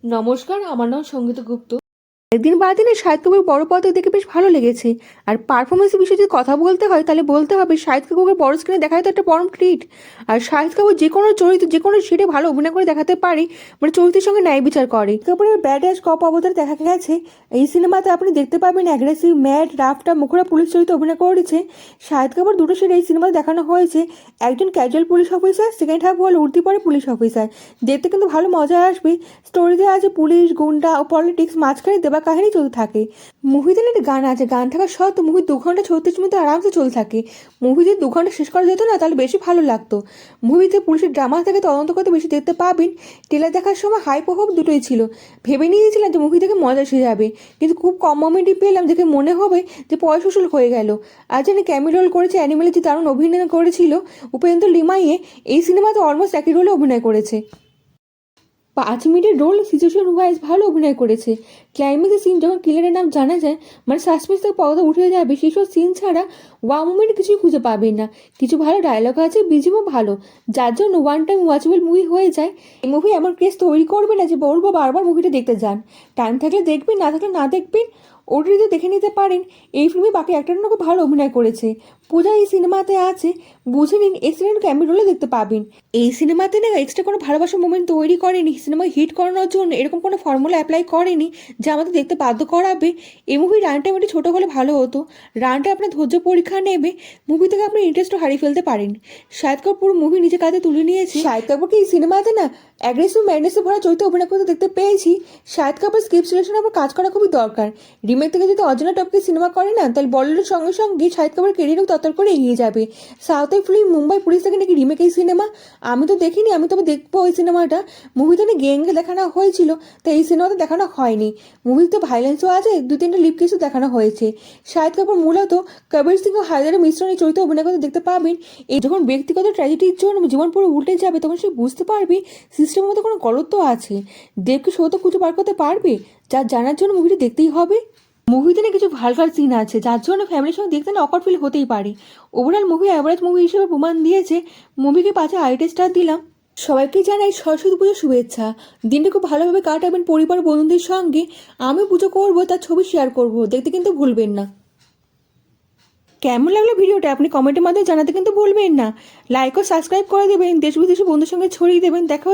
নমস্কার, আমার নাম সঙ্গীতা গুপ্ত। একদিন বাদিনে শাহিদ কাপুর বড় পর্দায় দেখে বেশ ভালো লেগেছে। আর পারফরমেন্সের বিষয়ে যদি কথা বলতে হয় তাহলে বলতে হবে শাহিদ কাপুরকে বড় স্ক্রিনে দেখায় তো একটা পরম ট্রিট। আর শাহিদ কাপুর যে কোনো চরিত্র যে কোনো শেডে ভালো অভিনয় করে দেখাতে পারে, মানে চরিত্রের সঙ্গে ন্যায় বিচার করে। কাপুরের ব্যাড অ্যাজ কপ অবতারে দেখা গেছে এই সিনেমাতে আপনি দেখতে পাবেন অ্যাগ্রেসিভ ম্যাড রাফটা মুখরা পুলিশ চরিত্রে অভিনয় করেছে। শাহিদ কাপুর দুটো শেড এই সিনেমাতে দেখানো হয়েছে, একজন casual police officer, second half হল উঠতি পরে পুলিশ অফিসার। দেখতে কিন্তু ভালো মজা আসবে। স্টোরিতে আছে পুলিশ গুন্ডা ও পলিটিক্স, মাঝখানে দেবা কাহিনী চলতে থাকে। মুভিতে একটা গান আছে, গান থাকা সত্ত্বেও মুভি 2 ঘন্টা 36 মিনিট আরামসে চলতে থাকে। মুভি যদি 2 ঘন্টা শেষ করা যেত না তাহলে বেশি ভালো লাগতো। মুভিতে পুলিশের ড্রামা থেকে তদন্ত করতে বেশি দেখতে পাবেন। ট্রেলার দেখার সময় হাইপ ও হোপ দুটোই ছিল। ভেবে নিয়েছিলাম যে মুভি থেকে মজা এসে যাবে, কিন্তু খুব কম মোমেন্টই পেলাম দেখে মনে হবে যে পয়সা উসুল হয়ে গেল। আর যিনি ক্যামি রোল করেছে অ্যানিমেলে যে দারুণ অভিনয় করেছিল উপেন্দ্র লিমাইয়ে, এই সিনেমাতে অলমোস্ট একই রোলে অভিনয় করেছে। 5 মিনিটের রোল সিচুয়েশন ওয়াইজ ভালো অভিনয় করেছে। ক্লাইম্যাক্সের সিন যখন কিলারের নাম জানা যায়, মানে সাসপেন্স থেকে পর্দা উঠে যাবে, সেসব সিন ছাড়া ওয়াও মুভমেন্ট কিছুই খুঁজে পাবেন না। কিছু ভালো ডায়লগ আছে, বিজিমও ভালো, যার জন্য ওয়ান টাইম ওয়াচেবল মুভি হয়ে যায়। এই মুভি এমন কেস তৈরি করবে না যে বলবো বারবার মুভিটা দেখতে যান। টাইম থাকলে দেখবেন, না থাকলে না দেখবেন, ওটিতে দেখে নিতে পারেন। এই ফিল্মে বাকি অ্যাক্টররা খুব ভালো অভিনয় করেছে। পূজা এই সিনেমাতে আছে, বুঝে নিন এক্সিলেন্ট ক্যামি রোলে দেখতে পাবেন। এই সিনেমাতে না এক্সট্রা কোনো ভালোবাসার মুভমেন্ট তৈরি করেনি, সিনেমা হিট করানোর জন্য এরকম কোনো ফর্মুলা অ্যাপ্লাই করেনি যা আমাদের দেখতে বাধ্য করাবে। এই মুভির রান টাইম একটু ছোটো হলে ভালো হতো। রানটা আপনার ধৈর্য পরীক্ষা নেবে, মুভি থেকে আপনি ইন্টারেস্টও হারিয়ে ফেলতে পারেন। শাহিদ কাপুর মুভি নিজে কাঁধে তুলে নিয়েছে। শাহিদ কাপুরকে এই সিনেমাতে না অ্যাগ্রেসিভ ম্যাডনেসে ভরা চরিত্রে অভিনয় করতে দেখতে পেয়েছি। শাহিদ কাপুর স্ক্রিপ্ট সিলেকশনে আবার কাজ করা খুবই দরকার। রিমেক থেকে যদি অজানা টপকে সিনেমা করে না, তাহলে বলিউডের সঙ্গে সঙ্গে শাহিদ কাপুরের কেরিয়ারও তত্তর করে এগিয়ে যাবে। সাউথের ফিল্ম মুম্বাই পুলিশ থেকে নাকি রিমেক এই সিনেমা, আমি তো দেখিনি, আমি তবে দেখবো ওই সিনেমাটা। মুভিতে না গ্যাংকে দেখানো হয়েছিল, তাই এই সিনেমাতে দেখানো হয়নি। মুভিতে ভাইলেন্সও আছে, 2-3টা লিপ কেসও দেখানো হয়েছে। শাহিদ কাপুর মূলত কবির সিং ও হায়দারের মিশ্রণে চরিত্রে অভিনয় করতে দেখতে পাবেন। এই যখন ব্যক্তিগত ট্র্যাজেডির জন্য জীবন পুরো উল্টে যাবে, তখন সে বুঝতে পারবে সিস্টেমের মধ্যে কোনো গলত আছে। দেবকে সত্য খুঁজে বার করতে পারবে, যা জানার জন্য মুভিটা দেখতেই হবে। মুভিতে না কিছু ভালগার সিন আছে, যার জন্য ফ্যামিলির সঙ্গে দেখতে না অকওয়ার্ড ফিল হতেই পারে। ওভারঅল মুভি অ্যাভারেজ মুভি হিসেবে প্রমাণ দিয়েছে। মুভিকে 5-8 স্টার দিলাম। সবাইকে জানাই সরস্বতী পুজোর শুভেচ্ছা। দিনটা খুব ভালোভাবে কাটাবেন পরিবার বন্ধুদের সঙ্গে। আমি পুজো করবো, তার ছবি শেয়ার করবো, দেখতে কিন্তু ভুলবেন না। কেমন লাগলো ভিডিওটা আপনি কমেন্টের মাধ্যমে জানাতে কিন্তু ভুলবেন না। লাইক ও সাবস্ক্রাইব করে দেবেন, দেশ বিদেশে বন্ধুর সঙ্গে ছড়িয়ে দেবেন। দেখা